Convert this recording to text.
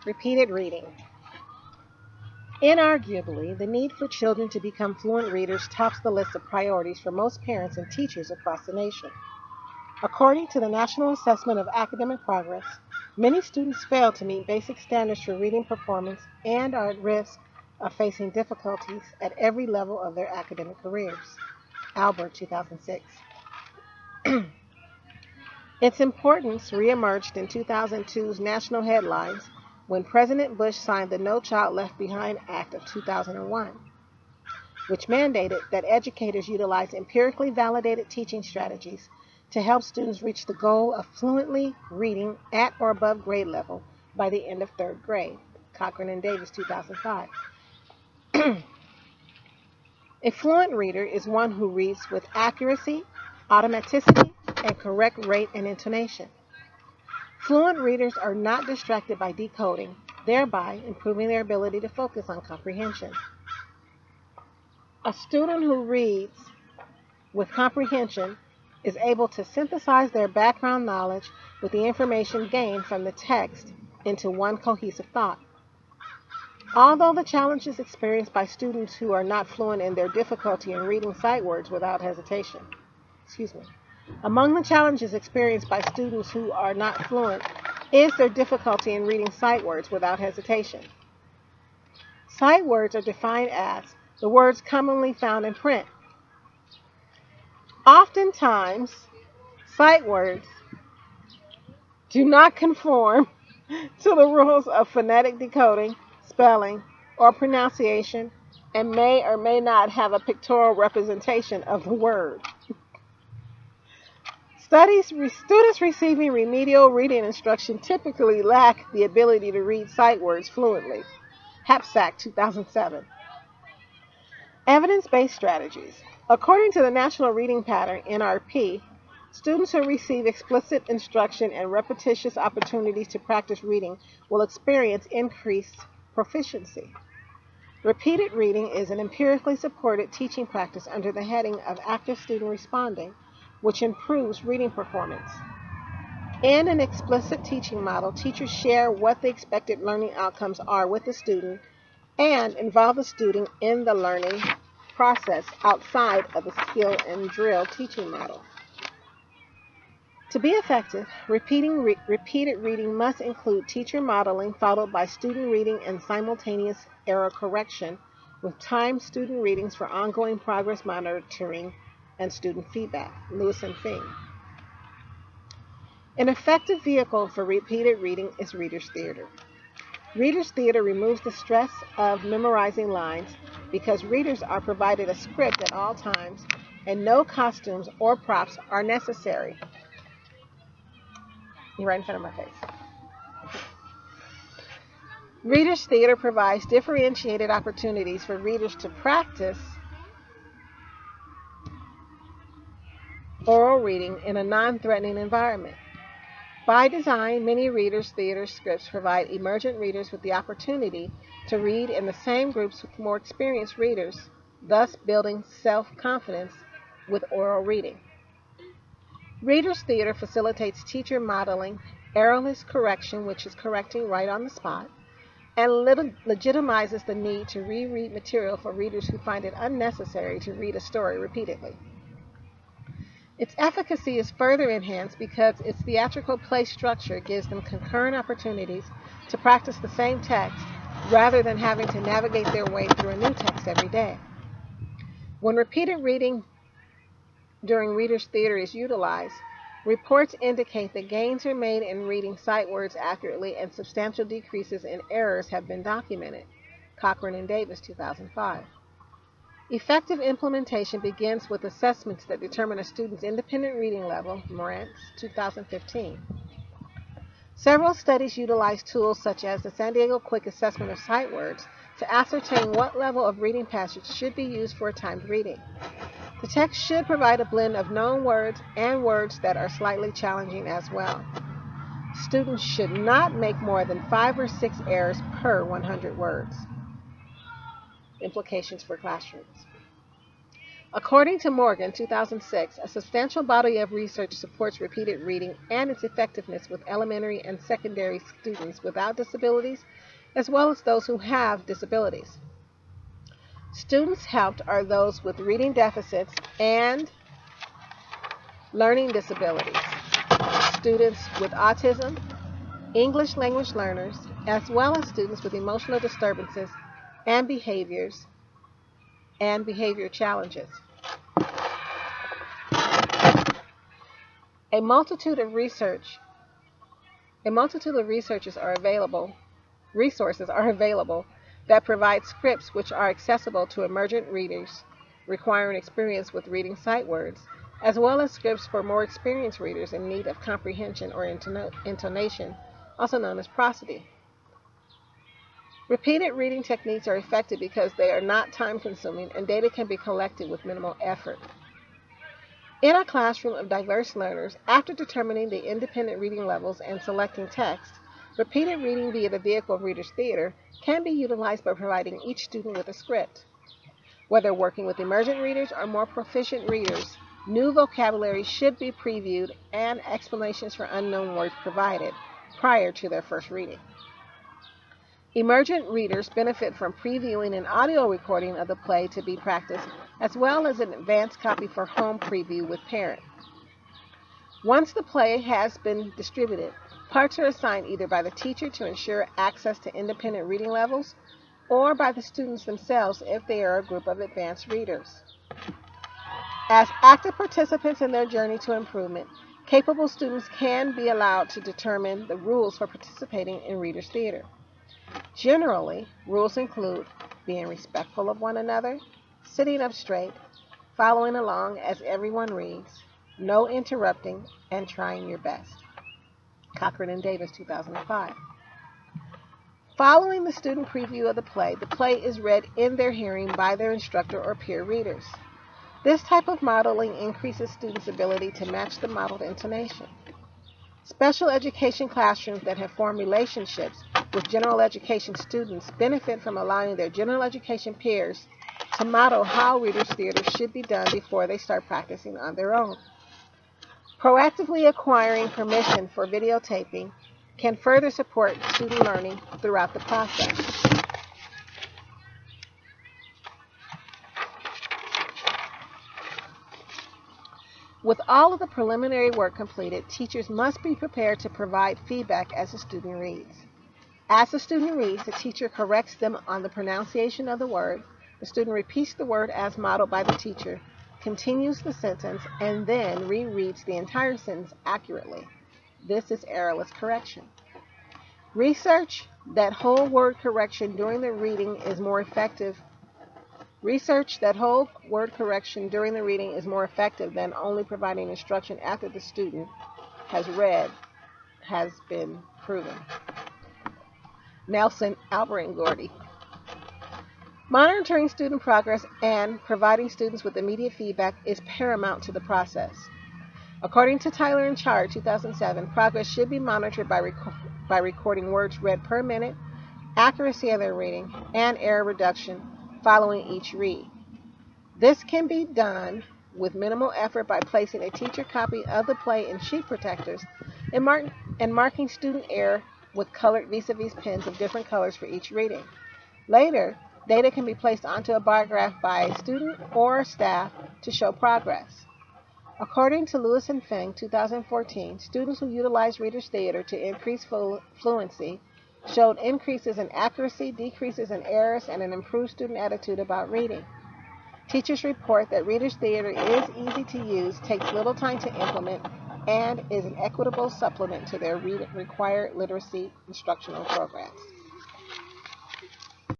Repeated reading. Inarguably, the need for children to become fluent readers tops the list of priorities for most parents and teachers across the nation. According to the National Assessment of Academic Progress, many students fail to meet basic standards for reading performance and are at risk of facing difficulties at every level of their academic careers. Albert, 2006. Its importance reemerged in 2002's national headlines when President Bush signed the No Child Left Behind Act of 2001, which mandated that educators utilize empirically validated teaching strategies to help students reach the goal of fluently reading at or above grade level by the end of third grade. Cochran and Davis, 2005. A fluent reader is one who reads with accuracy, automaticity, and correct rate and intonation. Fluent readers are not distracted by decoding, thereby improving their ability to focus on comprehension. A student who reads with comprehension is able to synthesize their background knowledge with the information gained from the text into one cohesive thought. Although the challenges experienced by students who are not fluent in their difficulty in reading sight words without hesitation. Among the challenges experienced by students who are not fluent is their difficulty in reading sight words without hesitation. Sight words are defined as the words commonly found in print. Oftentimes, sight words do not conform to the rules of phonetic decoding, spelling, or pronunciation, and may or may not have a pictorial representation of the word. Students receiving remedial reading instruction typically lack the ability to read sight words fluently. Hapsack, 2007. Evidence-based strategies. According to the National Reading Pattern, NRP, students who receive explicit instruction and repetitious opportunities to practice reading will experience increased proficiency. Repeated reading is an empirically supported teaching practice under the heading of active student responding, which improves reading performance. In an explicit teaching model, teachers share what the expected learning outcomes are with the student and involve the student in the learning process outside of the skill and drill teaching model. To be effective, repeated reading must include teacher modeling followed by student reading and simultaneous error correction with timed student readings for ongoing progress monitoring and student feedback. Lewis and Fink. An effective vehicle for repeated reading is reader's theater. Reader's theater removes the stress of memorizing lines because readers are provided a script at all times and no costumes or props are necessary. You're right in front of my face. Reader's theater provides differentiated opportunities for readers to practice oral reading in a non-threatening environment. By design, many readers' theater scripts provide emergent readers with the opportunity to read in the same groups with more experienced readers, thus building self-confidence with oral reading. Reader's theater facilitates teacher modeling, errorless correction, which is correcting right on the spot, and legitimizes the need to reread material for readers who find it unnecessary to read a story repeatedly. Its efficacy is further enhanced because its theatrical play structure gives them concurrent opportunities to practice the same text rather than having to navigate their way through a new text every day. When repeated reading during reader's theater is utilized, reports indicate that gains are made in reading sight words accurately and substantial decreases in errors have been documented. Cochran and Davis, 2005. Effective implementation begins with assessments that determine a student's independent reading level, Morantz, 2015. Several studies utilize tools such as the San Diego Quick Assessment of Sight Words to ascertain what level of reading passage should be used for a timed reading. The text should provide a blend of known words and words that are slightly challenging as well. Students should not make more than 5 or 6 errors per 100 words. Implications for classrooms. According to Morgan, 2006, a substantial body of research supports repeated reading and its effectiveness with elementary and secondary students without disabilities, as well as those who have disabilities. Students helped are those with reading deficits and learning disabilities, students with autism, English language learners, as well as students with emotional disturbances and behavior challenges. A multitude of resources are available that provide scripts which are accessible to emergent readers requiring experience with reading sight words, as well as scripts for more experienced readers in need of comprehension or intonation, also known as prosody. Repeated reading techniques are effective because they are not time-consuming and data can be collected with minimal effort. In a classroom of diverse learners, after determining the independent reading levels and selecting text, repeated reading via the vehicle of Reader's Theater can be utilized by providing each student with a script. Whether working with emergent readers or more proficient readers, new vocabulary should be previewed and explanations for unknown words provided prior to their first reading. Emergent readers benefit from previewing an audio recording of the play to be practiced, as well as an advanced copy for home preview with parents. Once the play has been distributed, parts are assigned either by the teacher to ensure access to independent reading levels or by the students themselves if they are a group of advanced readers. As active participants in their journey to improvement, capable students can be allowed to determine the rules for participating in Reader's Theater. Generally, rules include being respectful of one another, sitting up straight, following along as everyone reads, no interrupting, and trying your best. Cochran and Davis, 2005. Following the student preview of the play is read in their hearing by their instructor or peer readers. This type of modeling increases students' ability to match the modeled intonation. Special education classrooms that have formed relationships with general education students benefit from allowing their general education peers to model how Reader's Theater should be done before they start practicing on their own. Proactively acquiring permission for videotaping can further support student learning throughout the process. With all of the preliminary work completed, teachers must be prepared to provide feedback as the student reads. As the student reads, the teacher corrects them on the pronunciation of the word, the student repeats the word as modeled by the teacher, continues the sentence, and then rereads the entire sentence accurately. This is errorless correction. Research that whole word correction during the reading is more effective than only providing instruction after the student has read has been proven. Nelson, Albert, and Gordy. Monitoring student progress and providing students with immediate feedback is paramount to the process. According to Tyler and Chard, 2007, progress should be monitored by recording words read per minute, accuracy of their reading, and error reduction following each read. This can be done with minimal effort by placing a teacher copy of the play in sheet protectors and marking student error with colored vis-a-vis pens of different colors for each reading. Later, data can be placed onto a bar graph by a student or staff to show progress. According to Lewis and Feng, 2014, students who utilized Reader's Theater to increase fluency showed increases in accuracy, decreases in errors, and an improved student attitude about reading. Teachers report that Reader's Theater is easy to use, takes little time to implement, and is an equitable supplement to their required literacy instructional programs.